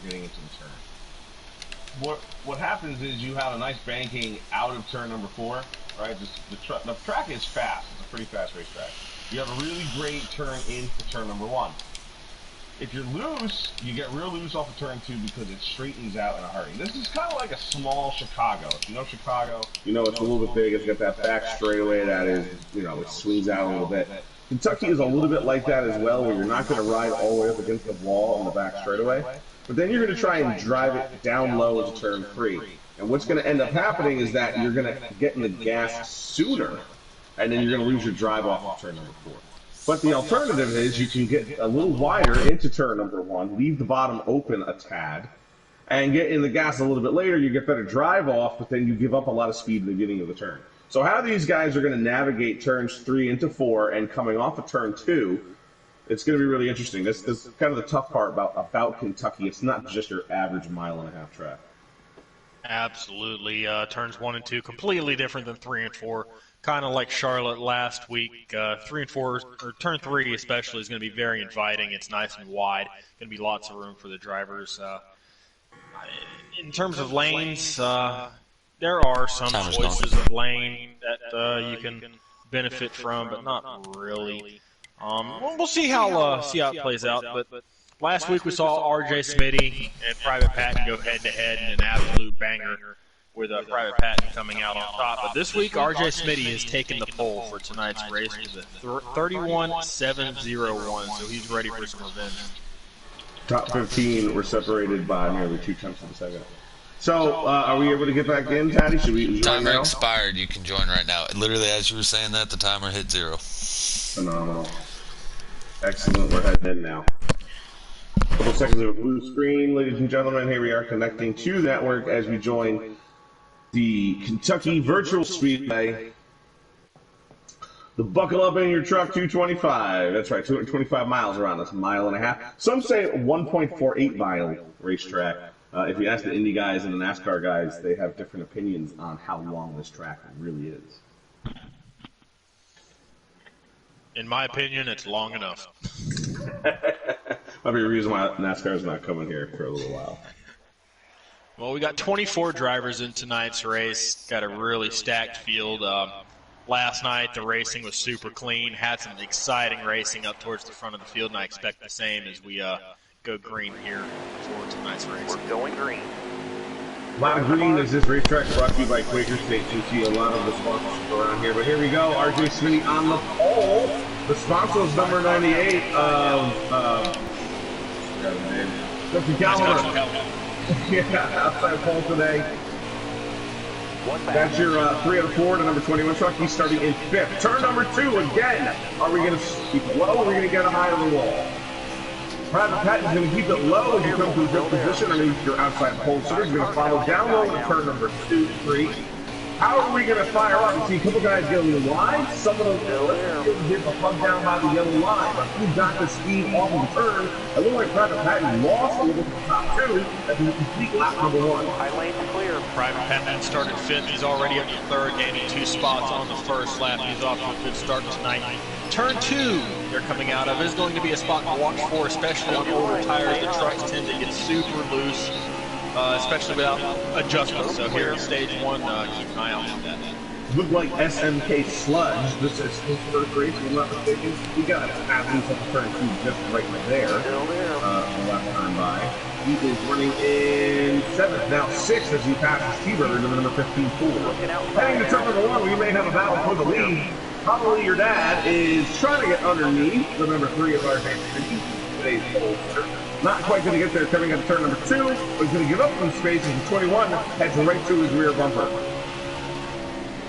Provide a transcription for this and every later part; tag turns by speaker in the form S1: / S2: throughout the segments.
S1: getting into the turn. What happens is you have a nice banking out of turn number 4, right? The track is fast. It's a pretty fast racetrack. You have a really great turn into turn number 1. If you're loose, you get real loose off of turn 2 because it straightens out in a hurry. This is kind of like a small Chicago. If you know Chicago,
S2: you know it's a little bit big. It's got that back straightaway that is, you know, it swings out a little bit. Kentucky is a little bit like that as well, where you're not going to ride all the way up against the wall on the back straightaway, but then you're going to try and drive it down low into turn 3. And what's going to end up happening is that you're going to get in the gas sooner, and then you're going to lose your drive off of turn number 4. But the alternative is you can get a little wider into turn number 1, leave the bottom open a tad, and get in the gas a little bit later. You get better drive off, but then you give up a lot of speed at the beginning of the turn. So how these guys are going to navigate turns 3 into 4 and coming off of turn 2, it's going to be really interesting. This is kind of the tough part about Kentucky. It's not just your average mile-and-a-half track.
S3: Absolutely. Turns 1 and 2, completely different than 3 and 4. Kind of like Charlotte last week. 3 and 4, or turn 3 especially, is going to be very inviting. It's nice and wide. Going to be lots of room for the drivers. In terms of lanes, there are some choices of lane that you can benefit from, but not really. We'll see how it plays out. But last week we saw R.J. Smitty and Private Patton go head-to-head in an absolute banger, with Private Patton coming out on top. But this week, R.J. Smitty has taken the pole for tonight's race with a 31.701, so he's ready for some revenge.
S2: Top 15 were separated by nearly 2 tenths of a second. So, are we able to get back in, Taddy? Should we
S4: timer expired. You can join right now. Literally, as you were saying that, the timer hit 0.
S2: Phenomenal. Excellent. We're heading in now. A couple seconds of a blue screen, ladies and gentlemen. Here we are connecting to the network as we join the Kentucky Virtual Speedway. The Buckle Up in Your Truck 225. That's right, 225 miles around this, mile and a half. Some say 1.48 mile racetrack. If you ask the Indy guys and the NASCAR guys, they have different opinions on how long this track really is.
S3: In my opinion, it's long enough.
S2: Might be a reason why NASCAR's not coming here for a little while.
S3: Well, we got 24 drivers in tonight's race. Got a really stacked field. Last night, the racing was super clean. Had some exciting racing up towards the front of the field, and I expect the same as we go green here for tonight's race.
S5: We're going green.
S2: A lot of green as this racetrack brought to you by Quaker State. You see a lot of the sponsors around here. But here we go. R.J. Smitty on the pole. The sponsor is number 98 of Justin Calhoun. Yeah, outside pole today. That's your 3 out of 4 to number 21 truck. He's starting in 5th. Turn number 2 again. Are we going to keep it low or are we going to get him high on the wall? Private Patton's going to keep it low as you come to a good position underneath your outside pole sitter. He's going to follow down low in turn number 2, 3. How are we going to fire up? You see a couple guys get a little wide. Some of them get a plug down by the yellow line. But who got the speed off of the turn? It looked like Private Patton lost a little bit to the top 2 as he complete lap number 1.
S5: High lane clear.
S3: Private Patton started 5th. He's already up to 3rd, gaining 2 spots on the first lap. He's off to a good start tonight. Turn 2 they're coming out of is going to be a spot to watch for, especially on older tires. The trucks tend to get super loose, especially without adjustments. So here in stage 1, keep an eye out for that.
S2: Look like SMK Sludge. This is his first race, if I'm not mistaken. He got athletes at the turn 2 just right there. The last time by. He is running in 7th, now 6th as he passes T-Bird in the number 15 pool. Heading to turn number 1, we may have a battle for the lead. Probably your dad is trying to get underneath the number 3 of our today's pole. Not quite going to get there coming at turn number 2, but he's going to give up some space as the 21 heads right to his rear bumper.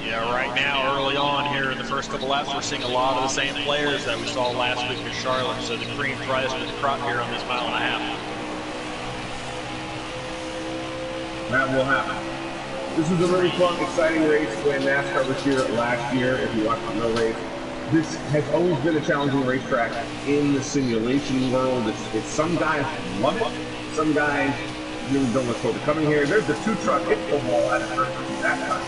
S3: Yeah, right now, early on here in the first couple laps, we're seeing a lot of the same players that we saw last week in Charlotte, so the cream tries to crop here on this mile and a half.
S2: That will happen. This is a really fun, exciting race when NASCAR was here last year. If you watched the no race, this has always been a challenging racetrack in the simulation world. It's some guys love it, some guys really don't look forward to coming here. There's the 2-truck hit the wall at that time.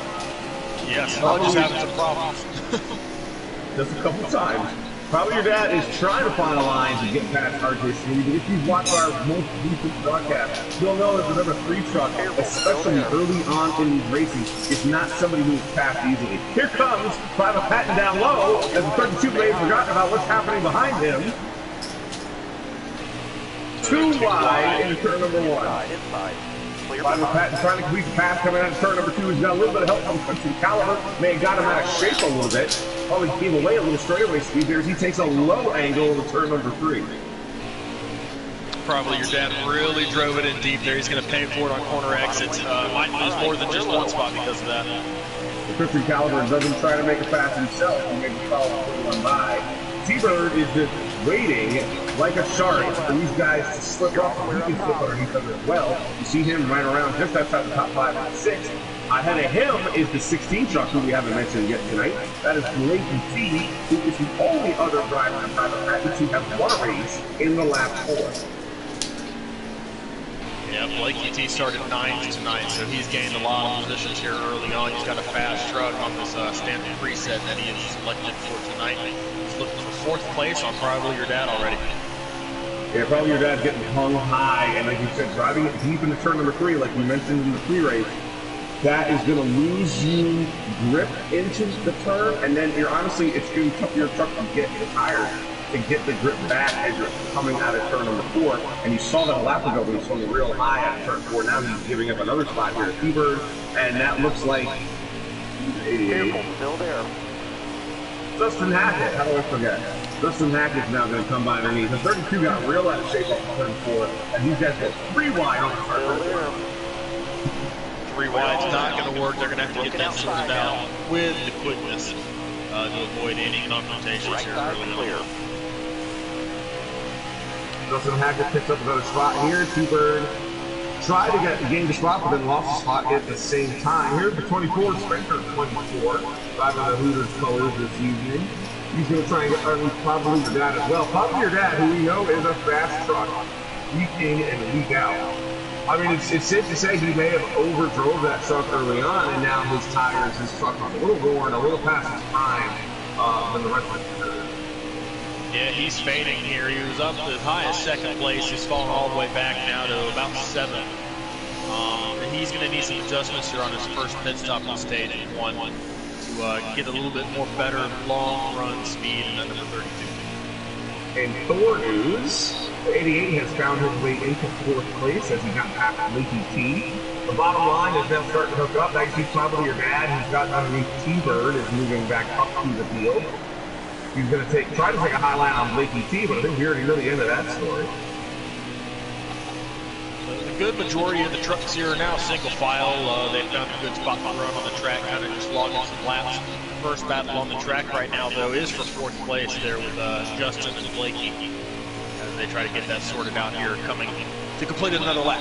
S3: Yes, I'll just having some problems.
S2: Just a couple times. Probably your dad is trying to find a line to get past RJ Smitty, but if you've watched our most recent broadcast, you'll know that the number 3 truck, especially early on in these races, is not somebody who is passed easily. Here comes Private Patton down low, as the 32 may have forgotten about what's happening behind him. Too wide in turn number 1. Private Patton trying to complete the pass coming out of turn number 2. He's got a little bit of help from Country Caliber. May have got him out of shape a little bit. Probably gave away a little straightaway speed there as he takes a low angle to turn number 3.
S3: Probably your dad really drove it in deep there. He's going to pay for it on corner exits. Might lose more than just one spot because of that.
S2: The Country Caliber doesn't try to make a pass himself. He makes a follow one by. T-Bird is just waiting like a shark for these guys to slip up, and he can slip underneath them as well. You see him right around just outside the top 5 and 6. Ahead of him is the 16 truck, who we haven't mentioned yet tonight. That is Blake T, who is the only other driver in Private Patton to have won a race in the last 4.
S3: Yeah, Blake T started 9th tonight, so he's gained a lot of positions here early on. He's got a fast truck on this standard preset that he is selected for tonight. He's looking for 4th place on Probably Your Dad already.
S2: Yeah, probably your dad's getting hung high, and like you said, driving it deep into turn number 3, like we mentioned in the pre-race, that is going to lose you grip into the turn, and then you're honestly, it's going to tough your truck to get the tires to get the grip back as you're coming out of turn number 4. And you saw that a lap ago when he swung real high out of turn 4. Now he's giving up another spot here to T-Bird, and that looks like 88.
S5: Still there.
S2: Justin Hackett, how do I forget? Justin Hackett's now going to come by underneath. The 32 got real out of shape off turn 4, and these guys go 3 wide on the turn 4.
S3: 3 wide's not going to work. They're going to have to get that sorted out with the quickness to avoid any confrontations here early on.
S2: Justin Hackett picks up another spot here. T-Bird tried to gain the spot, but then lost the spot at the same time. Here's the 24, Spencer 24, driving the Hooters colors this evening. He's going to try and get underneath Probably Your Dad as well. Probably Your Dad, who we know is a fast truck, week in and week out. I mean, it's safe to say he may have overdrove that truck early on, and now his tires, his truck are a little worn, a little past his prime than the rest of the crew.
S3: Yeah, he's fading here. He was up as high as 2nd place. He's fallen all the way back now to about 7th. And he's going to need some adjustments here on his first pit stop on stage 1 to get a little bit more better long run speed in that number 32.
S2: In Thor news, the 88 has found his way into 4th place as he got past Leaky T. The bottom line is now starting to hook up. Now you see Probably Your Dad, who's got underneath T-Bird, is moving back up to the field. He's going to try to take a high line on Blakey T, but I think we already know the end of that story.
S3: The good majority of the trucks here are now single file. They've found a good spot to run on the track, kind of just logging some laps. First battle on the track right now, though, is for 4th place there with Justin and Blakey as they try to get that sorted out here, coming to complete another lap.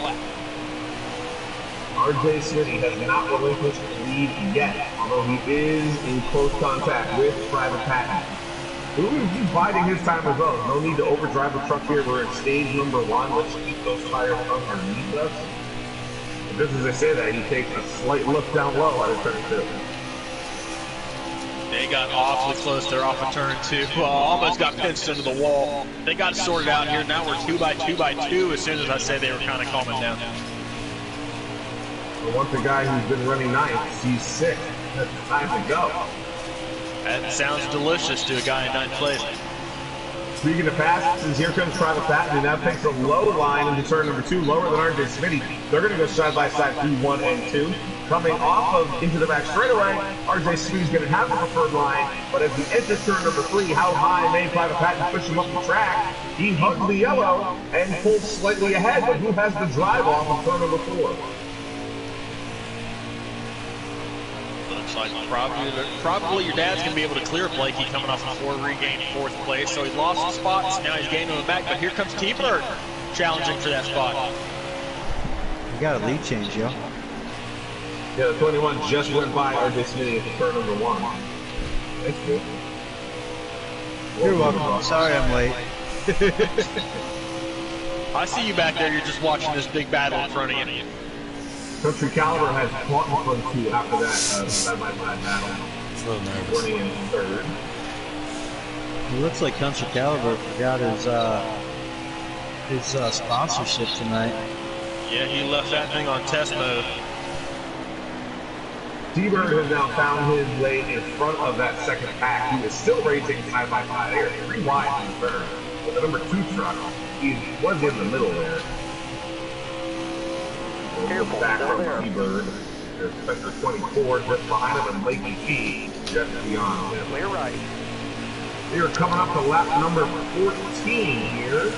S2: RJ Smitty has not relinquished the lead yet, although he is in close contact with Private Patton. He's biding his time as well. No need to overdrive the truck here. We're at stage number 1. Let's keep those tires underneath us. And just as I say that, he takes a slight look down low out of turn 2.
S3: They got awfully close there off of turn 2. Almost got pinched into the wall. They got sorted out here. Now we're 2 by 2 by 2 as soon as I say they were kind of calming down.
S2: Well, once a guy who's been running 9th sees 6th, that's time to go.
S3: That sounds delicious to a guy in 9th place.
S2: Speaking of passes, here comes Private Patton, who now takes a low line into turn number 2, lower than RJ Smitty. They're going to go side by side through 1 and 2. Coming off of into the back straightaway, RJ Smitty's going to have the preferred line, but as he enters turn number 3, how high may Private Patton push him up the track? He hugs the yellow and pulls slightly ahead, but who has the drive off of turn number 4?
S3: Looks like probably your dad's going to be able to clear Blakey coming off of 4, regained 4th place. So he lost some spots, now he's gaining them back. But here comes T-Bird challenging for that spot.
S6: You got a lead change, yo.
S2: Yeah, the 21 just went by RJ Smitty at turn number 1. That's good.
S6: You're welcome. Sorry I'm late.
S3: I see you back there. You're just watching this big battle in front of you.
S2: Country Caliber has fought in front 2 after that side-by-side battle.
S4: It's a little nervous.
S2: 20 and 3rd.
S6: It looks like Country Caliber forgot his sponsorship tonight.
S3: Yeah, he left that thing on test mode.
S2: T-Bird has now found his way in front of that second pack. He is still racing side by side. They are 3 wide from third. With the number 2 truck, he was in the middle there.
S5: Careful,
S2: Back
S5: still
S2: from
S5: there.
S2: T-Bird. There's Spectre 24 just behind him, and Lakey T just beyond him.
S5: Clear right.
S2: They are coming up to lap number 14 here.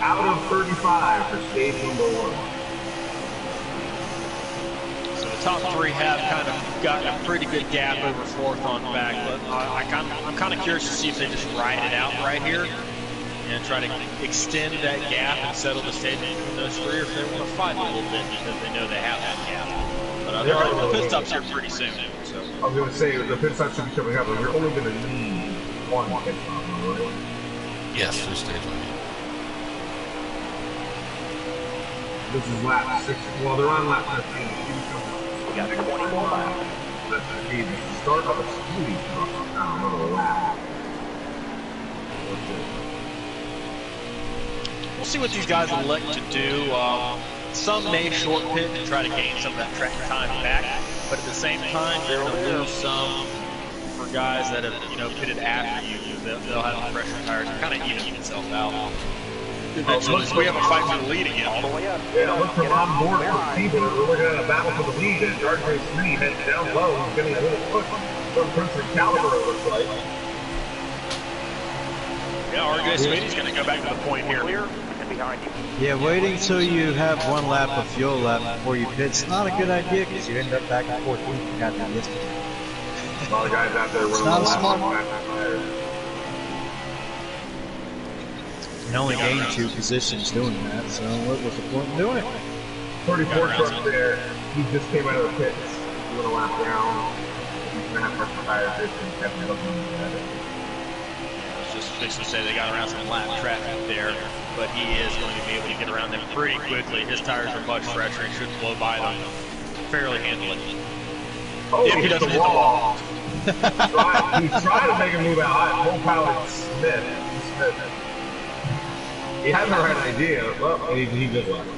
S2: Out of 35 for stage number 1.
S3: So the top 3 have kind of got a pretty good gap over 4th on back, but I'm kind of curious to see if they just ride it out right here and try to extend that gap and settle the stage between those 3, or if they want to fight a little bit because they know they have that gap. But they're going to pit stops here pretty soon. So.
S2: I was going to say, the pit stop should be coming up, but we're only going to need 1 pit stop, right?
S4: Yes, for stage 1.
S2: This is lap 6. Well, they're on lap 15.
S5: We got 20 more laps.
S2: That's the start of a speedy truck. Another lap.
S3: We'll see what these guys elect to do. Some may short pit and try to gain some of that track time back, but at the same time, they're going to lose some for guys that have, pitted after you. They'll have fresher tires and kind of even itself out. Eventually, we have a fight for the lead again.
S5: All the way up.
S2: Yeah, look from on board for T-Bird. We're looking at a battle for the lead, and RJ Smitty heads down low. He's getting a little push from Country Caliber, it looks like.
S3: Yeah, RJ Smitty's going to go back to the point here.
S5: Clear and behind you.
S6: Yeah, waiting till you have 1 lap of fuel left before you pit. It's not a good idea because you end up back and forth. You got that distance.
S2: A lot of guys out there running
S6: not
S2: the
S6: a
S2: lap
S6: smart-
S2: on back tires.
S6: You only gain 2 positions doing that, so what was the point in doing it?
S2: 34 truck there. He just came out of the pits. Doing a lap down. He's going to have pressure tires this and Kevin looking at it.
S3: I was just fixing to say they got around some lap traffic there, but he is going to be able to get around them pretty quickly. His tires are much fresher and should blow by them fairly handily.
S2: Oh,
S3: If he
S2: hit
S3: doesn't
S2: the
S3: hit the
S2: wall. He tried to make him move out. Full power Smith. He had the right idea. Well, he just left.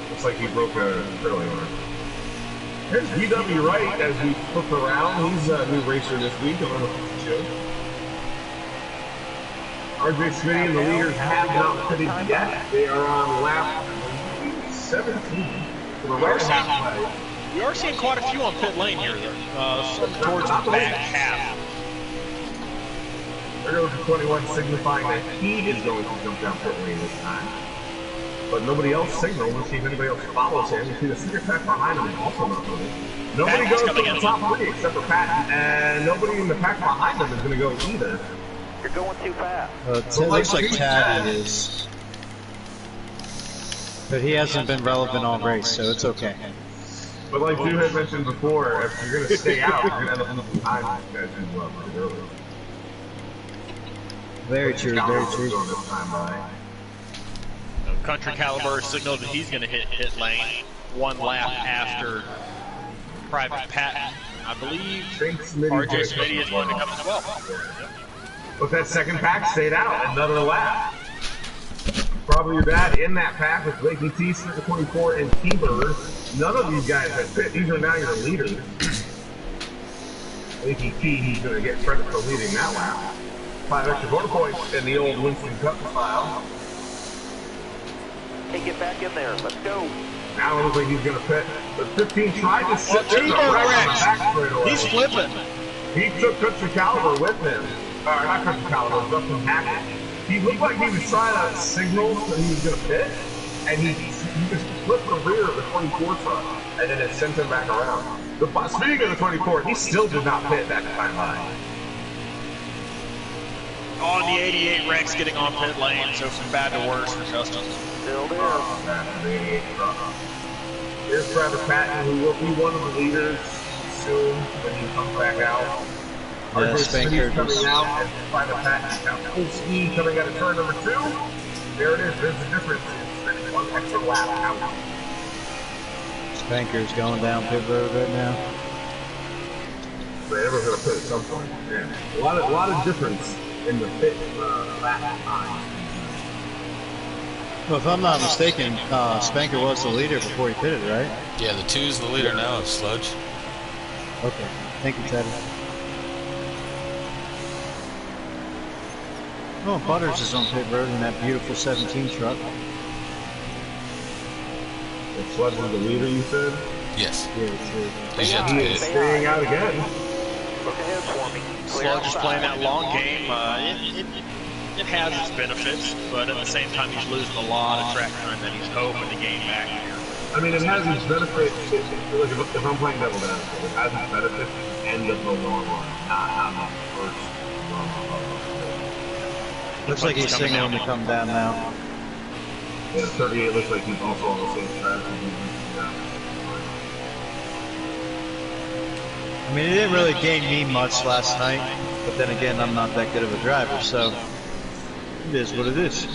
S2: Looks like he broke a curling arm. Here's VW Wright as we flip around. He's a new racer this week. I'm going to show. RJ Smitty and the leaders have not pitted yet. They are on lap 17. So we're right halfway.
S3: We are seeing quite a few on pit lane here, towards the back half.
S2: There goes the 21 signifying that he is going to jump down pit lane this time. But nobody else signaled. We'll see if anybody else follows him. You see the sticker pack behind him is also not moving. Nobody
S3: Pat's
S2: goes to
S3: coming
S2: the
S3: in.
S2: top 3 except for Pat, and nobody in the pack behind him is going to go either.
S5: You're going too fast.
S6: It looks like Tad is. But he hasn't been relevant all race, so it's okay.
S2: But like Dude had mentioned before, if you're going to stay out, you're going to end up losing time with these guys who pretty early.
S6: Very true, very true.
S2: This time by.
S3: Country Caliber signaled that he's going to hit pit lane 1 lap after Private Patton. I believe RJ Smitty is going to come as well.
S2: But that second pack stayed out another lap. Probably your dad in that pack with Lakey T, Super 24, and T-Bird. None of these guys have fit. These are now your leaders. Lakey T, he's going to get credit for leading that lap. 5 extra bonus points in the old Winston Cup style.
S5: Hey, get back in there. Let's go.
S2: Now it looks like he's going to pit. But 15 tried to sit there.
S3: He's flipping.
S2: He took Country Caliber with him. Not Country Caliber, Justin Hackett. He looked like he was trying to signal that he was going to pit, and he just flipped the rear of the 24 truck, and then it sent him back around. Speaking of the 24, he still did not pit that time line.
S3: On the 88, Rex getting on pit lane, so from bad to worse for Justin.
S5: Still there.
S2: That's the 88 truck. Here's Travis Patton, who will be one of the leaders soon when he comes back out.
S6: Yeah, Spanker
S2: coming out and Private Patton now full speed coming out of turn number 2. There it is. There's the difference. It's 1 extra lap out.
S6: Spanker's going down pit road right now.
S2: But everyone's going to pit at some point. Yeah. A lot of difference in the pit lap time.
S6: Well, if I'm not mistaken, Spanker was the leader before he pitted, right?
S4: Yeah, the 2's the leader now of Sludge.
S6: Okay. Thank you, Teddy. Oh, Butters is on pit road in that beautiful 17 truck.
S2: The Sludge is the leader, you said?
S4: Yes.
S6: Yeah, true.
S4: He's yet to
S2: He is
S4: pit.
S2: staying out again.
S5: Look ahead for me.
S3: Sludge is playing that long game. It has its benefits, but at the same time, he's losing a lot of track time that he's hoping to gain back here.
S2: I mean, it has its benefits. Look, if I'm playing double down, it has its benefits at the end of the long run, not on the first run.
S6: Looks like he's signaling to come down now.
S2: Yeah, 38 looks like he's also on the same track.
S6: I mean, it didn't really gain me much last night, but then again, I'm not that good of a driver, so it is what it is.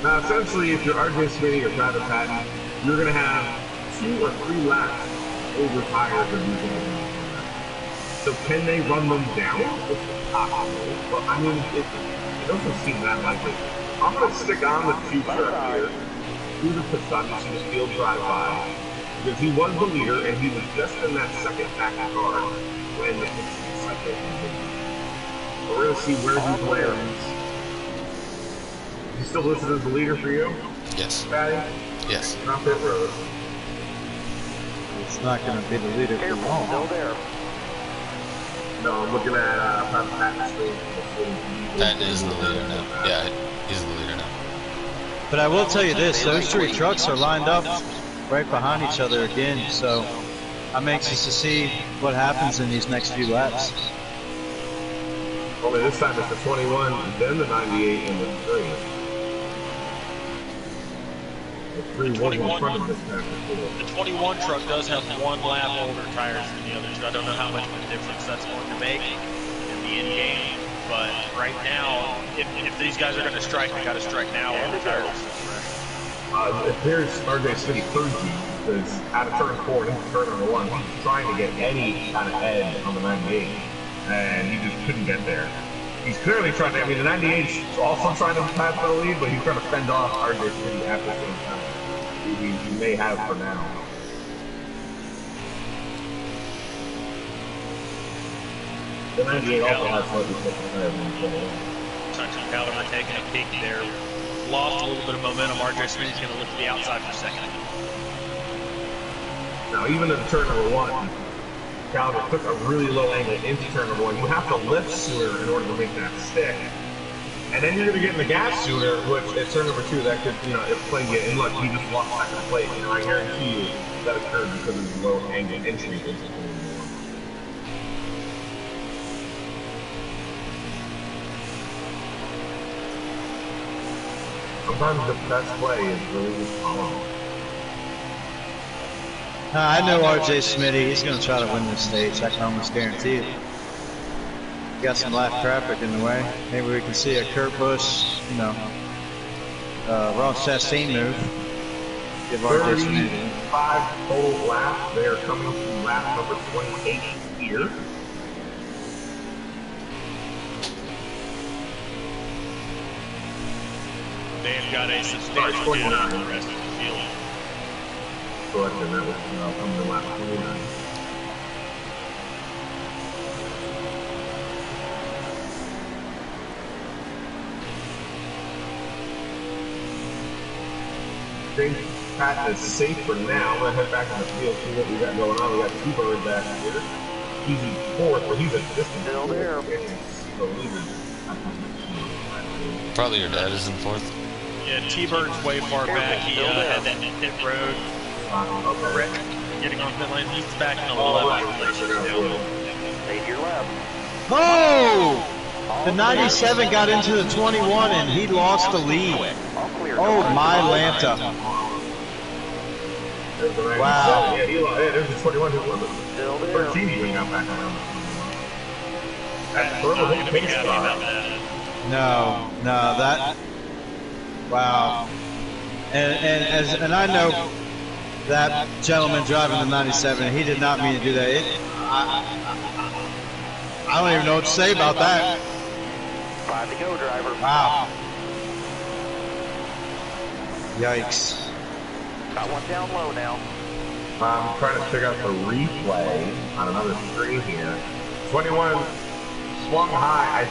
S2: Now, essentially, if you're RJ Smitty or Travis Patton, you're going to have 2 or 3 laps over tires of you can. So can they run them down? It's possible, but I mean, it doesn't seem that likely. I'm going to stick on the 2 truck here, through the pit stop, you see the field drive by, because he was the leader, and he was just in that second back car when the cycle ended. We're going to see where he lands. He still listed as the leader for you?
S4: Yes.
S2: Patty?
S4: Yes.
S2: Not pit road.
S6: It's not going to be the leader for
S5: Careful,
S6: long.
S5: still there.
S2: No, I'm looking at Patton's screen.
S4: Patton is the leader now. Yeah, he's the leader now.
S6: But I will tell you this, those 3 trucks are lined up right behind each other again, so I'm anxious to see what happens in these next few laps.
S2: Only this time it's the 21, then the 98, and the 3. The 3 was in front of this time before.
S3: The 21 truck does have 1 lap older tires than the others. I don't know how much of a difference that's going to make in the end game, but right now, if these guys are going to strike, they got to strike now while the tires are still fresh.
S2: It appears RJ City 3G, because out of turn 4 and into turn number 1, he's trying to get any kind of edge on the 98, and he just couldn't get there. He's clearly trying to, I mean, the 98's also trying to pass for the lead, but he's trying to fend off RJ City at the same time. He may have for now. The 98 also has slightly different tires than the 21.
S3: Touching Caliber taking a peek there. Lost a little bit of momentum. RJ Smitty's going to look to the outside for a second.
S2: Now, even in turn number 1, Caliber took a really low angle into turn number 1. You have to lift sooner in order to make that stick. And then you're going to get in the gas sooner, which at turn number 2, that could, you know, if playing you, and look, he just lost second place. You know, I guarantee you that occurred because of his low angle entry into turn number 1. Sometimes the best play is really just following.
S6: I know RJ Smitty, he's going to try to win this stage, I can almost guarantee it. Got some lap traffic in the way. Maybe we can see a Kurt Busch, you know, Ross Chastain move. Give RJ Smitty.
S2: 35 total laps. They are coming to lap number 28 here.
S3: They've got a substantial lead over the rest of the field.
S2: Correct, and that was coming to lap 29. I think Pat is safe for now. I'm going to head back in the field, see what we got going on. We got T-Bird back here. He's in 4th, but he's a distant
S5: Still there.
S4: Probably your dad is in 4th.
S3: Yeah, T-Bird's way far back. He had that pit road wreck getting on pit lane. He's back in 11th place.
S5: Stay your lap.
S6: Oh! The 97 got into the 21 and he lost the lead. Oh my Lanta. Wow.
S2: Yeah, there's the 21 who won the
S5: Still there.
S2: 13 when he got back around. That's
S3: Not going to be happy about that.
S6: No, that. Wow. And I know that gentleman driving the 97, he did not mean to do that. I don't even know what to say about that.
S5: 5 to go, driver.
S6: Wow. Yikes.
S5: Got one down low now.
S2: I'm trying to figure out the replay on another screen here. 21 swung high.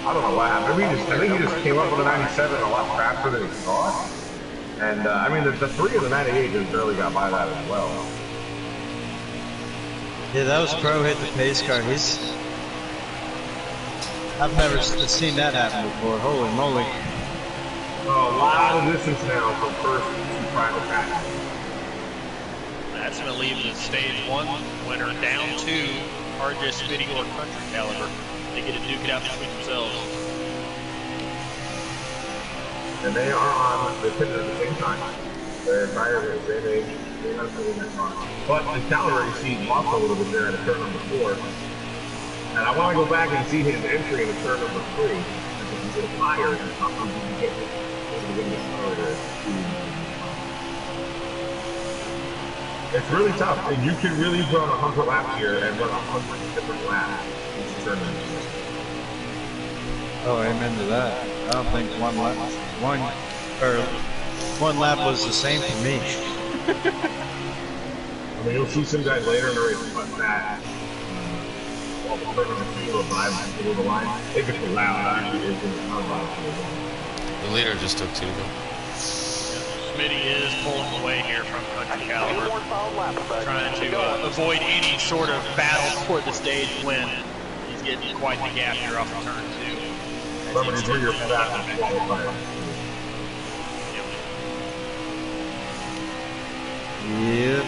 S2: I don't know what happened. I think he just came up with a 97 a lot faster than he thought. And I mean, the 3 of the 98 just barely got by that as well.
S6: Yeah, that was Pro hit the pace car. I've never seen that happen before. Holy moly.
S2: Oh, a lot of distance now from first to private pack.
S3: That's going to leave the stage 1 winner down to RJ Smitty or Country Caliber. They get to duke it out between themselves.
S2: And they are on the pit at the same time. Their tires are the same age. They're not doing that car. But the Caliber, you see, lost a little bit there at turn number 4. And I want to go back and see his entry in turn number 3. Because he's a higher than something you can get to the starter. It's really tough. And you can really run 100 laps here and run 100 different laps each turn.
S6: Oh, amen to that. I don't think one lap was the same for me.
S2: I mean, you'll see some guys later in the race like that. Well, turn number 2 or 5 below the line. If it's allowed, actually, it's not allowed.
S4: The leader just took 2 to go.
S3: Smitty is pulling away here from Country Caliber, trying to avoid any sort of battle for the stage win. He's getting quite the gap here off of turn 2.
S2: Remember to do your fastest qualifier.
S6: Yep.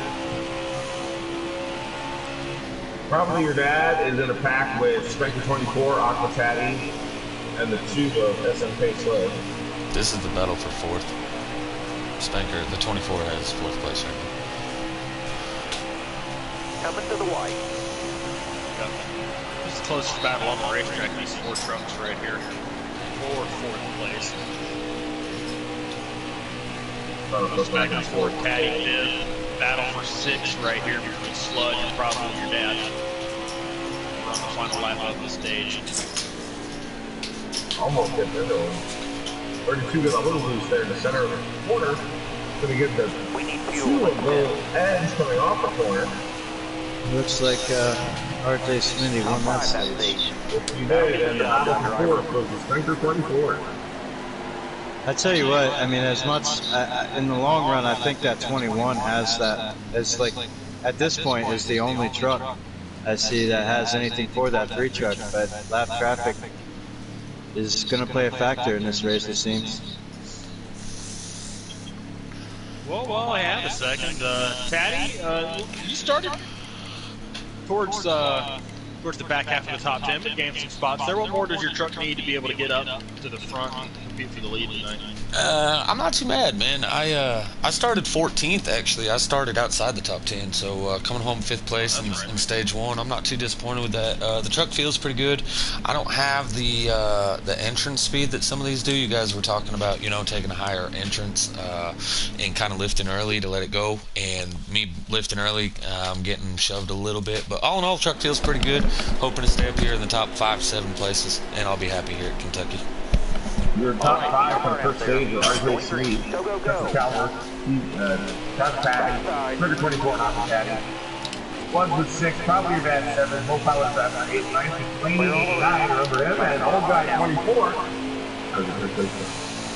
S2: Probably your dad is in a pack with Spanker 24, Aqua Tatty, and the 2 of SMP Sled.
S4: This is the battle for 4th. Spanker, the 24 has 4th place right now.
S5: Coming to the white.
S3: Yep. This is the closest battle on the racetrack. These 4 trucks right here for 4th place. Spanker 4, Caddy 5th. Battle for 6 right here between Sludge and probably your dad. We're on the final lap of the stage.
S2: Almost get the middle. 32 got a little loose there in the center of the corner. Gonna get the 2 of those edge coming off the corner.
S6: Looks like RJ Smitty won that stage.
S2: If you did, and the battle for 4th goes to Spanker 24.
S6: I tell you what, I mean, as much in the long run, I think that 21 has that. It's like at this point is the only truck I see that has anything for that 3 truck. But lap traffic is going to play a factor in this race, it seems.
S3: Well, while I have a second, Taddy, you started towards the back half of the top 10, but gained some spots there. What more does your truck need to be able to get up to the front and compete for the lead tonight?
S4: I'm not too mad, man. I started 14th, actually. I started outside the top 10, so coming home 5th place in stage 1, I'm not too disappointed with that. The truck feels pretty good. I don't have the entrance speed that some of these do. You guys were talking about, you know, taking a higher entrance and kind of lifting early to let it go. And me lifting early, I'm getting shoved a little bit. But all in all, the truck feels pretty good. Hoping to stay up here in the top 5-7 places, and I'll be happy here at Kentucky.
S2: Your top 5 for the first stage are RJ Sweet, Country Caliber, Private Patty, Trigger 24, and Aqua Tatty. 1 with 6, probably your dad 7, Full Power 7, 8, 9, 6, 9 over him, and Old Guy 24.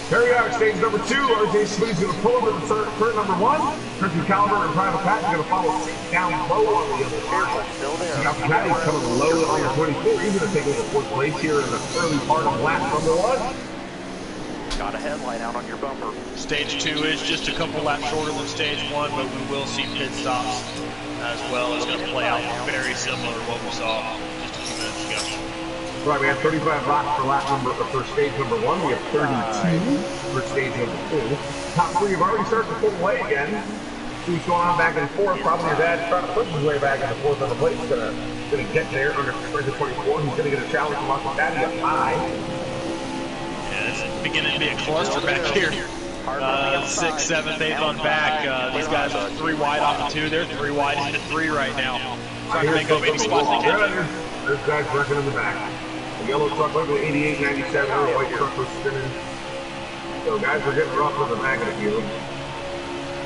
S2: Here we are, stage number 2. RJ Sweet's going to pull over the turn number 1. Country Caliber and Private Patty are going to follow 6 down low on the other side. Aqua Tatty's coming low on the 24. He's going to take over 4th place here in the early part of lap number 1.
S5: Got a headlight out on your bumper.
S3: Stage 2 is just a couple laps shorter than stage 1, but we will see pit stops as well. It's going to play out very similar to what we saw just a few minutes ago.
S2: Right, we have 35 laps for stage number 1. We have 32 for stage number 2. Top 3 have already started to pull away again. Who's going on back and forth? Probably his dad trying to push his way back and forth on the plate. He's gonna get there under Spanker 24. He's gonna get a challenge from Aqua Tatty up high.
S3: It's beginning to be a cluster back here. 6th, 7th, 8th on back. These guys are 3 wide off of 2. They're 3 wide into 3 right now. trying to make up any spots they can.
S2: There's guys wrecking in the back. The yellow truck went to 88, 97, the white truck was spinning. So guys are getting rough on the back of the field.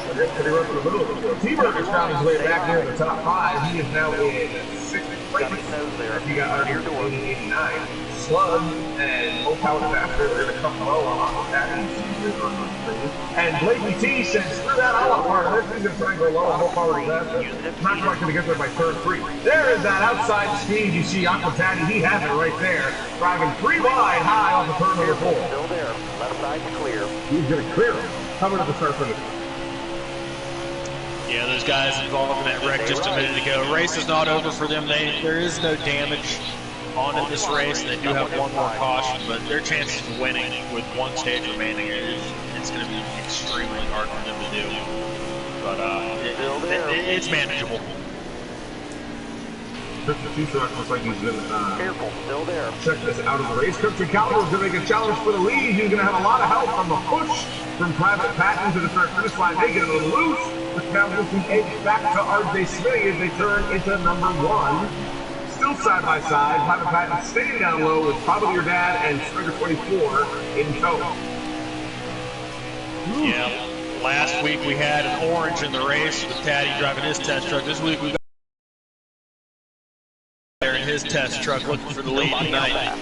S2: So they're pretty rough in the middle of the field. T-Bird has found his way back near the top 5. He is now in 6th place. He got under 89. Slug and Low Power Disaster are going to come low on that. And Blakey T says, screw that, I want part of this. He's going to try and go low on Low Power Disaster. Not quite going to get there by turn 3. There is that outside speed. You see Aquatati, he has it right there. Driving 3 wide high off of turn number 4.
S5: Still there. Left side clear.
S2: He's going to clear him. Coming at the start finish.
S3: Yeah, those guys involved in that wreck just a minute ago. Race is not over for them. There is no damage on in this race. They do have one more caution, but their chances of winning with one stage remaining, it's going to be extremely hard for them to do. But it's manageable.
S2: Christian Truck looks like he's going to
S5: Careful, still there.
S2: check this out of the race. Christian Caliber is going to make a challenge for the lead. He's going to have a lot of help from the push from Private Patton to the start finish line. They get a little loose, which now moves the edge back to RJ Smitty as they turn into number 1. Still side by side, Private Patton staying down low with Probably Your Dad and Stringer 24 in tow.
S3: Yeah, last week we had an orange in the race with Taddy driving his test truck. This week we got there in his test truck looking for the lead tonight.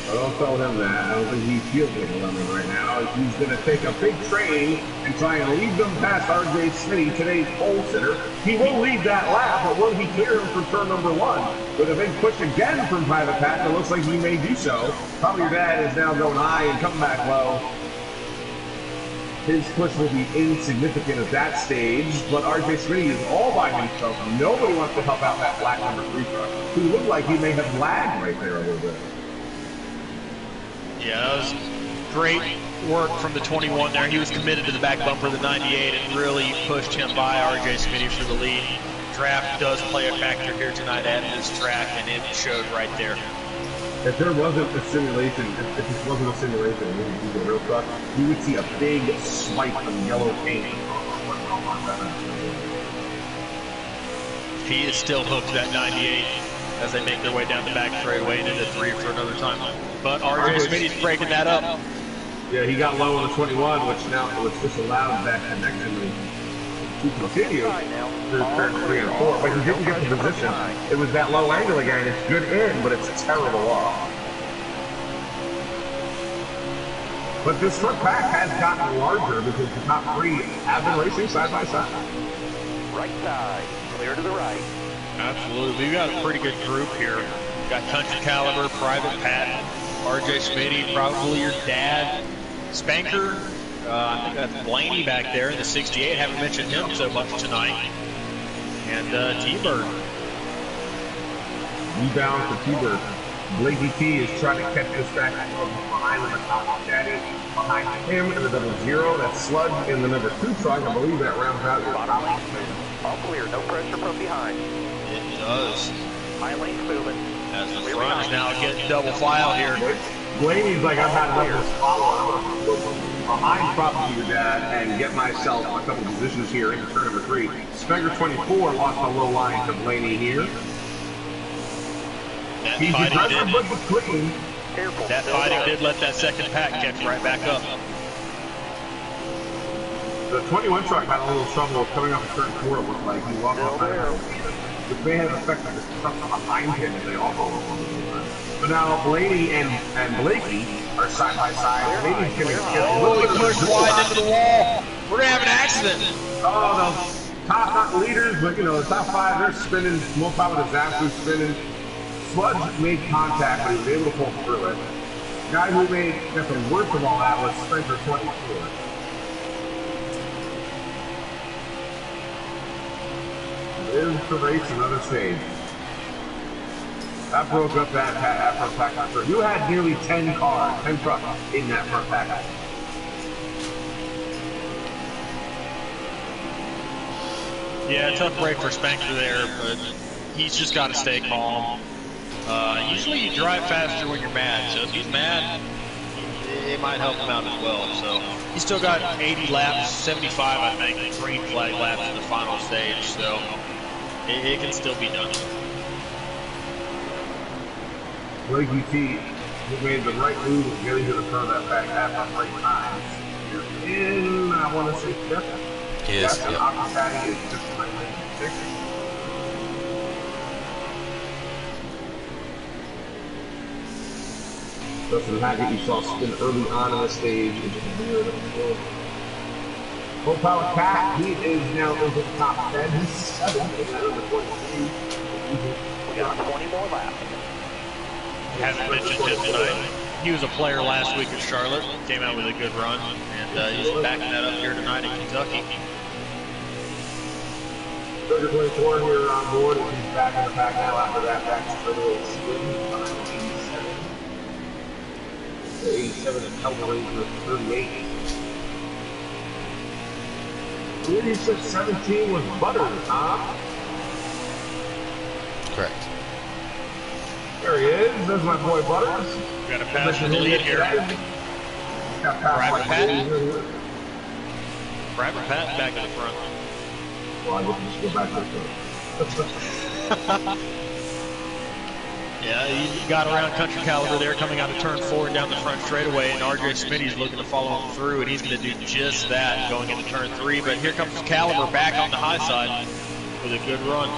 S2: Don't tell him that. I don't think he feels like a lemon right now. He's going to take a big train and try and lead them past RJ Smitty, today's pole sitter. He will lead that lap, but will he clear him from turn number 1? With a big push again from Private Patton, it looks like he may do so. Probably Your Dad is now going high and coming back low. His push will be insignificant at that stage, but RJ Smitty is all by himself. Nobody wants to help out that black number 3 truck, who looked like he may have lagged right there a little bit.
S3: Yeah, that was great work from the 21 there. He was committed to the back bumper of the 98 and really pushed him by RJ Smitty for the lead. Draft does play a factor here tonight at this track, and it showed right there.
S2: If there wasn't a simulation, if this wasn't a simulation, and this was a real truck, you would see a big swipe of yellow paint.
S3: He is still hooked that 98 as they make their way down the back straightaway and into 3 for another time. But RJ Smitty's breaking that up.
S2: Yeah, he got low on the 21, which just allowed that connection to continue through turn 3 and 4. But he didn't get the position. It was that low angle again. It's good in, but it's terrible off. But this truck pack has gotten larger because the top 3 have been racing side by side.
S5: Right side, clear to the right.
S3: Absolutely. We've got a pretty good group here. We've got Country Caliber, Private Patton, RJ Smitty, Probably Your Dad, Spanker. I think that's Blaney back there in the 68. Haven't mentioned him so much tonight. And T-Bird.
S2: Rebound for T-Bird. Blakey T is trying to catch this back behind the top of Daddy. Behind him in the 00. That's Sludge in the number 2 truck. I believe that rounds out your top.
S5: All clear, no pressure from behind.
S3: It does.
S5: My lane's moving.
S3: As the front is now getting double file here.
S2: Blaney's like, I've had enough of this follow. I'm going to go behind Probably Your Dad and get myself a couple positions here into turn number 3. Spengler 24 lost a low line to Blaney here. He's aggressive but clean.
S3: That fighting did let that second pack catch right back up.
S2: The 21 truck had a little trouble coming up turn 4, it looked like. He walked off that, which may have affected the truck behind him as they all go over. But now Blaney and Blakey are side by side. Blaney's going to get a little bit
S3: pushed wide into the wall. We're going to have an accident.
S2: Oh, the top, not leaders, but you know, the top 5, they're spinning. Low Power Disaster spinning. Sludge made contact, but he was able to pull through it. The guy who got the worst of all that was Spencer 24. There's the race, another stage. That broke up that front pack. You had nearly 10 cars, 10 trucks in that front pack.
S3: Yeah, tough break for Spanker there, but he's just got to stay calm. Usually you drive faster when you're mad, so if he's mad, it might help him out as well. So he's still got 80 laps, 75 I think, green flag laps in the final stage, so it can still be done.
S2: Blakey T, who made the right move of getting to the front of that back half on right time. You're in, I want to say, fifth.
S4: Yes,
S2: And
S4: yep.
S2: Octavia is just like sixth. Justin Hackett, you saw spin early on in the stage, which is weird. Full power Cat, he is now into the top 10. He's 7th in that number 23.
S5: We got 20 more laps.
S3: Haven't mentioned him tonight. He was a player last week at Charlotte, came out with a good run, and he's backing that up here tonight in Kentucky.
S2: Trigger 24 here on board, and he's back in the pack now after that back straightaway spin. 87 and Calvary with 38. 36-17 was Butters, huh?
S4: Correct.
S2: There he is. There's my boy Butters.
S3: We got a pass for the lead here. Private Pat back in the front.
S2: Well, I guess we should go back to the front.
S3: Yeah, he got around Country Caliber there coming out of turn 4 and down the front straightaway, and RJ Smitty's looking to follow him through, and he's going to do just that going into turn 3. But here comes Caliber back on the high side with a good run.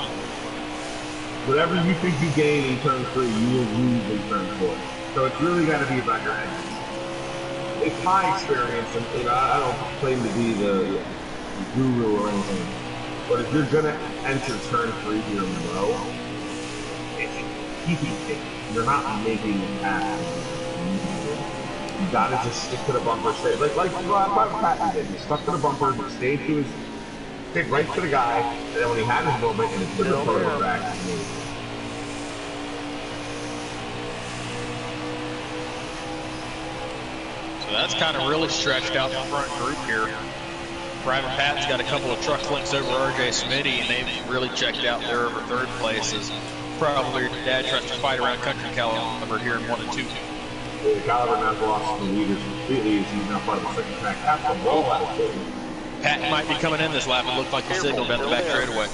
S2: Whatever you think you gain in turn 3, you will lose in turn 4. So it's really got to be about your engine. It's my experience, and I don't claim to be the guru or anything, but if you're going to enter turn 3 here in a row, keeping it. You're not making it happen. You gotta just stick to the bumper straight. Like Patton did. He stuck to the bumper, stayed right to the guy, and then when he had his moment, and he put the photo back.
S3: So that's kind of really stretched out the front group here. Private Pat's got a couple of truck flicks over RJ Smitty, and they've really checked out there over third place. As probably your dad tries to fight around Country Caliber here in 1 and 2.
S2: The Caliber now lost the leaders completely as he's now part of the second track. That's the roll out of
S3: Pat might be coming in this lap. It looked like the signal down the back straightaway.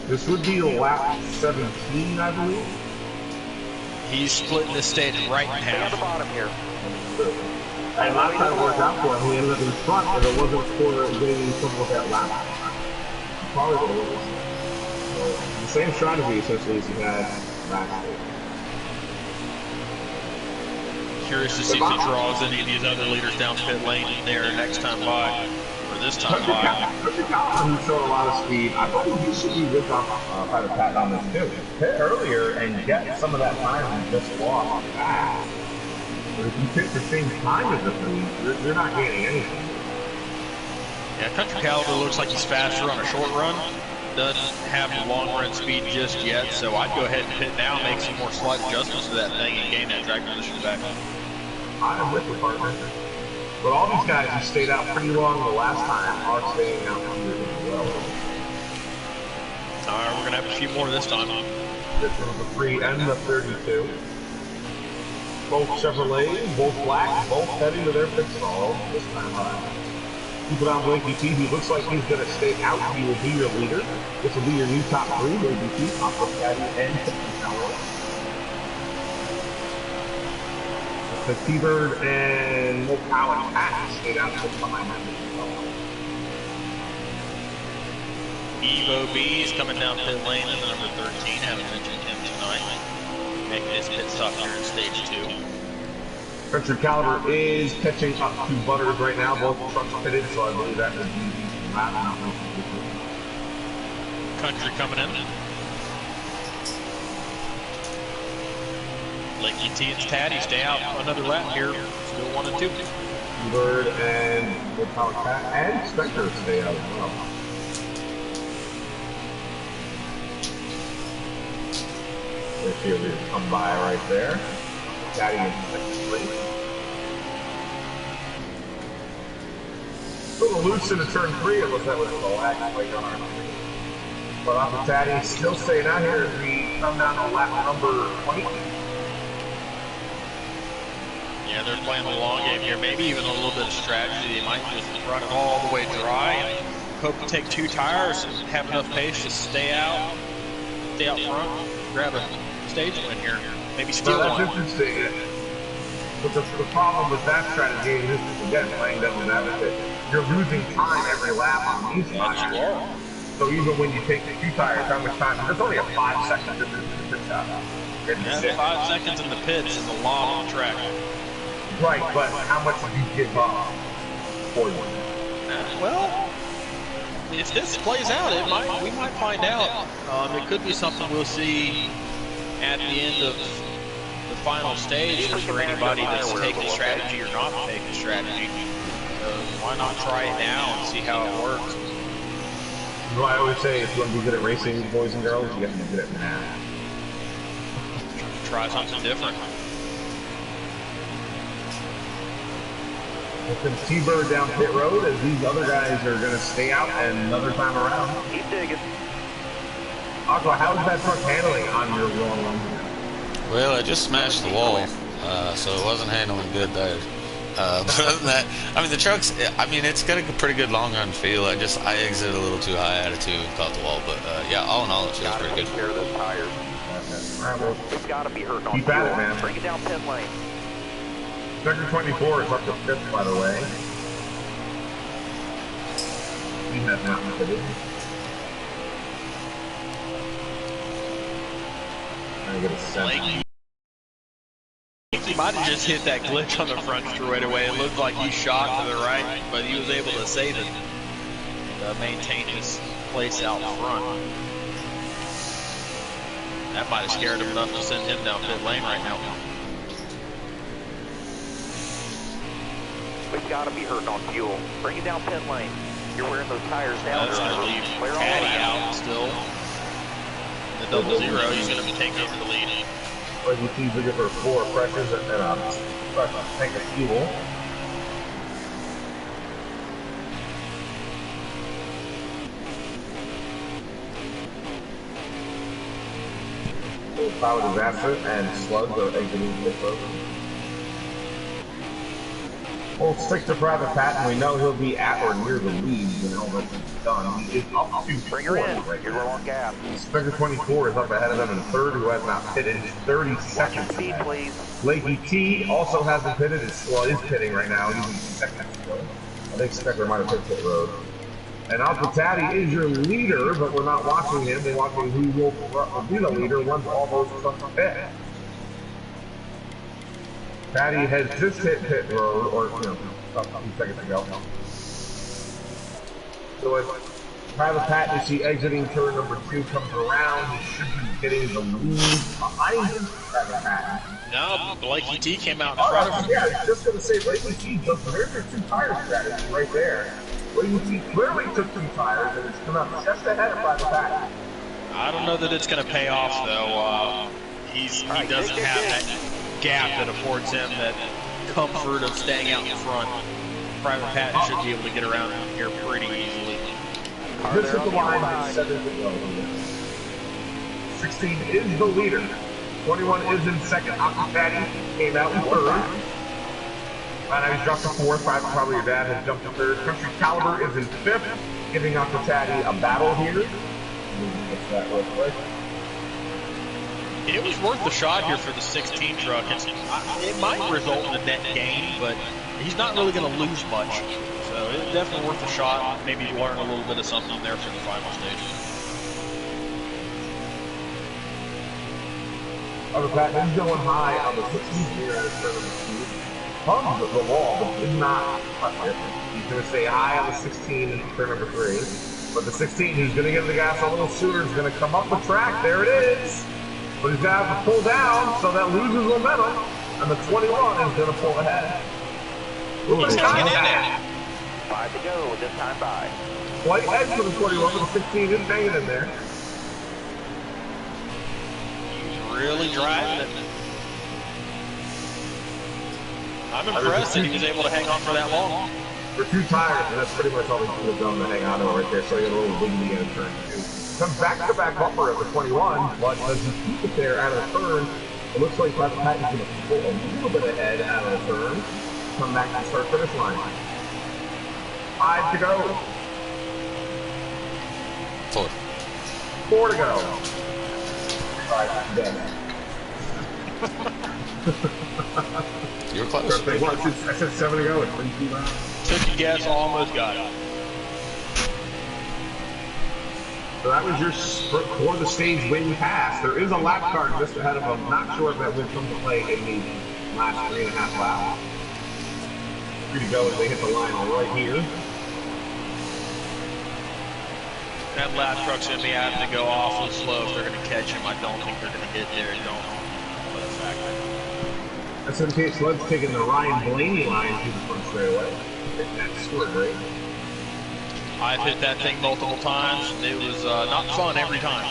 S2: This would be lap 17, I believe.
S3: He's splitting the stage right in
S5: Stay on the
S3: half.
S5: bottom here.
S2: And last time it worked out for him, he ended up in front, if it wasn't for getting in trouble with that lap. He probably would have won. So, the same strategy essentially as he had last year.
S3: Curious to see if he draws any of these other leaders down pit lane there next time by, or this time by.
S2: Country Caliber, who showed a lot of speed, I believe he should be with Private Pat on this too. Pit earlier and get some of that time he just lost back. But if you pick the same time as the three, you're not gaining anything.
S3: Yeah, Country Caliber looks like he's faster on a short run. Doesn't have the long run speed just yet, so I'd go ahead and pit now, make some more slight adjustments to that thing, and gain that track position back.
S2: I am with you, partner. But all these guys who stayed out pretty long the last time are staying out here as well.
S3: All right, we're going to have a few more this time.
S2: This is the 3 and the 32. Both Chevrolet, both black, both heading to their pit stall this time around. Keep it on Blinky T. He looks like he's going to stay out. He will be your leader. This will be your new top 3, Blinky T, top of Caddy, and Tower. The T-Bird and Mopow and Pat stayed out just behind him.
S3: Evo B is coming down pit lane in the number 13. Haven't mentioned him tonight. Making his pit stop here in stage 2.
S2: Country Caliber is catching up to Butters right now. Both trucks pitted, so I believe that would be the lap.
S3: Country coming in. Lakey T and Taddy stay out another lap here. Still 1 and 2.
S2: Bird and Mopow Cat and Spectre stay out as well. Let's see if we can come by right there. Caddy in second place. A little loose into turn 3, it looks like with the lag plate on our but off the Caddy, still staying out here as we come down to lap number 20.
S3: Yeah, they're playing the long game here. Maybe even a little bit of strategy. They might just run it all the way dry and hope to take 2 tires and have enough pace to stay out front, grab a stage win here. Maybe steal
S2: That's
S3: one.
S2: interesting. But the problem with that strategy, and this is again playing devil's advocate, you're losing time every lap on these tires. So even when you take the 2 tires, how much time? There's only a 5-second difference in the pit stop.
S3: Yeah, 5 seconds in the pits is a lot on the track.
S2: Right, but how much did you give up for you?
S3: Well, if this plays out, we might find out. It could be something we'll see at the end of the final stage for anybody that's taking strategy or not taking strategy. So why not try it now and see how it works?
S2: You know, I always say if you want to be good at racing, boys and girls, you have to be good at math.
S3: Try something different.
S2: With T-Bird down pit road, as these other guys are going to stay out and another time around.
S5: Keep digging.
S2: Aqua, how's that truck handling on your long run?
S4: Well, I just smashed the wall, so it wasn't handling good there. But other than that, I mean, the truck's, I mean, it's got a pretty good long run feel. I exited a little too high attitude and caught the wall. But yeah, all in all, it feels pretty good.
S5: Take care of those tires.
S2: Alright, well,
S5: It's got to be hurting on
S2: keep at it,
S5: fuel.
S2: man.
S5: Bring it down pit lane.
S2: Sector 24 is up to 5th, by the way. He has not pitted. I get a 7.
S3: He might have just hit that glitch on the front straightaway. It looked like he shot to the right, but he was able to save it. Maintain his place out front. That might have scared him enough to send him down pit lane right now.
S5: We've got to be hurting on fuel. Bring it down pit lane. You're wearing those tires down.
S3: That's going to leave Patty out still. The 0-0, he's going to be taking over the lead.
S2: Well, you see, looking for 4 pressures and a tank of fuel. Power disaster and slugs are exiting pit road. We'll stick to Private Pat, and we know he'll be at or near the lead when all this is done. He is up to
S5: Bring her in.
S2: right
S5: You're
S2: now.
S5: low on gas.
S2: Spectre 24 is up ahead of them in 3rd, who has not pitted. He's 30
S5: Watch your
S2: seconds
S5: speed,
S2: ahead.
S5: please.
S2: Blakey T also hasn't pitted. Is pitting right now. He's in 2nd still. I think Spectre might have hit pit road. And Alpha Taddy is your leader, but we're not watching him. We're watching who will be the leader once all those trucks pit. Patty has just hit pit road, or, you know, a few seconds ago. So as Private Pat, you see exiting turn number 2 comes around, he should be getting the lead behind him, Private Pat.
S3: No, Blakey T came out in front of him.
S2: Yeah, I was just going to say, Blakey T, there's your 2 tire strategy right there. Blakey T clearly took 2 tires, and it's come out just ahead of Private Pat.
S3: I don't know that it's going to pay off, though. He doesn't have that gap that affords him that comfort of staying out in front. Private Pat should be able to get around here pretty easily.
S2: This is the line 7 to go. 16 is the leader. 21 is in 2nd. Aqua Patty came out in 3rd. Right now he's dropped to 4th. Probably your dad has jumped to 3rd. Country Caliber is in 5th, giving Aqua Patty a battle here. Get that real quick.
S3: It was worth the shot here for the 16 truck. It might result in a net gain, but he's not really going to lose much. So it's definitely worth a shot. Maybe learn a little bit of something there for the final stage.
S2: Aqua Patty is going high on the 16th here at turn number 2. Hugs the wall, but did not touch it. He's going to stay high on the 16 in turn number 3. But the 16, who's going to get the gas a little sooner, is going to come up the track. There it is. But he's got to pull down, so that loses momentum. And the 21 is going to pull ahead. Ooh,
S3: He's hanging in there.
S5: 5 to go with this time by.
S2: Slight edge for the 21, but the 16 is hanging in there.
S3: He's really driving it. I'm impressed that he was able to hang on for that long.
S2: For 2 tires, and that's pretty much all he could have done to hang on to it right there. So he had a little wiggly in turn 2. Comes back-to-back bumper of the 21, but does he keep it there out of the turn? It looks like Private Pat is going to pull a little bit ahead out of the turn. Come back to start finish line. 5 to go.
S4: 4.
S2: 4 to go. 5 dead.
S4: You were close.
S2: Perfect. Well, I said 7 to go. It's been 2 rounds.
S3: Took a guess, almost got it.
S2: So that was your for the stage win pass. There is a lap card just ahead of him. Not sure if that win comes to play in the last 3.5 laps. Free to go as they hit the line right here.
S3: That lap truck's going to be having to go awfully slow if they're going to catch him. I don't think they're going to get there. Don't let it factor.
S2: SMK Slud's taking the Ryan Blaney line through the front straightaway. Taking that Stewart right.
S3: I've hit that thing multiple times, and it was not fun every time.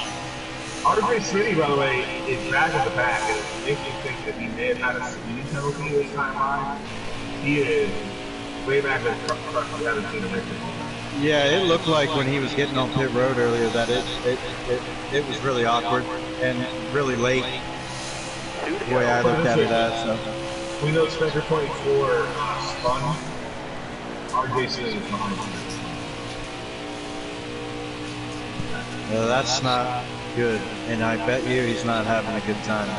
S2: RJ Smitty, by the way, is back at the back, and it makes me think that he may have had a speeding penalty this time around. He is way back in the truck. We haven't seen him make it.
S6: Yeah, it looked like when he was getting on pit road earlier that it was really awkward and really late. The way I looked at it as. So.
S2: We know Spectre 24 spun. RJ Smitty is behind him.
S6: That's not good, and I bet you he's not having a good time.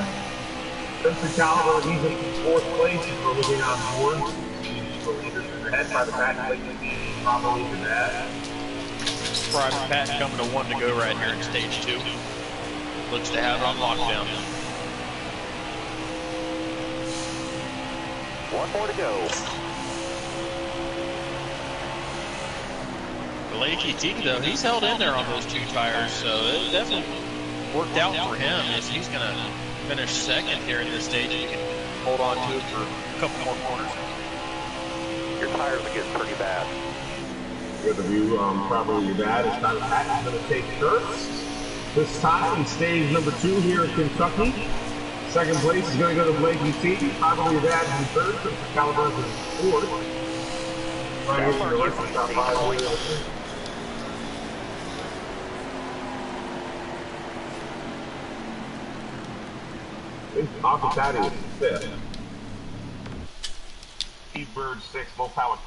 S2: Spencer Caliber, he's in 4th place. We're looking on board. He's the leader ahead by the back plate. Probably the bad.
S3: Private Pat coming to 1 to go right here in stage 2. Looks to have it on lockdown.
S5: 1 more to go.
S3: Blakey T, though, he's held in there on those 2 tires, so it definitely worked out for him. He's going to finish 2nd here in this stage, and he can hold on to it for a couple more corners.
S5: Your tires are getting pretty bad.
S2: Good of you, probably your dad. It's time Pat is going to take first. This time in stage number 2 here in Kentucky. 2nd place is going to go to Blakey T. Probably your dad in 3rd. Spencer Caliber in 4th. Right here to the left, top 5 over there. Off the is 5th. Steve Bird 6th, low power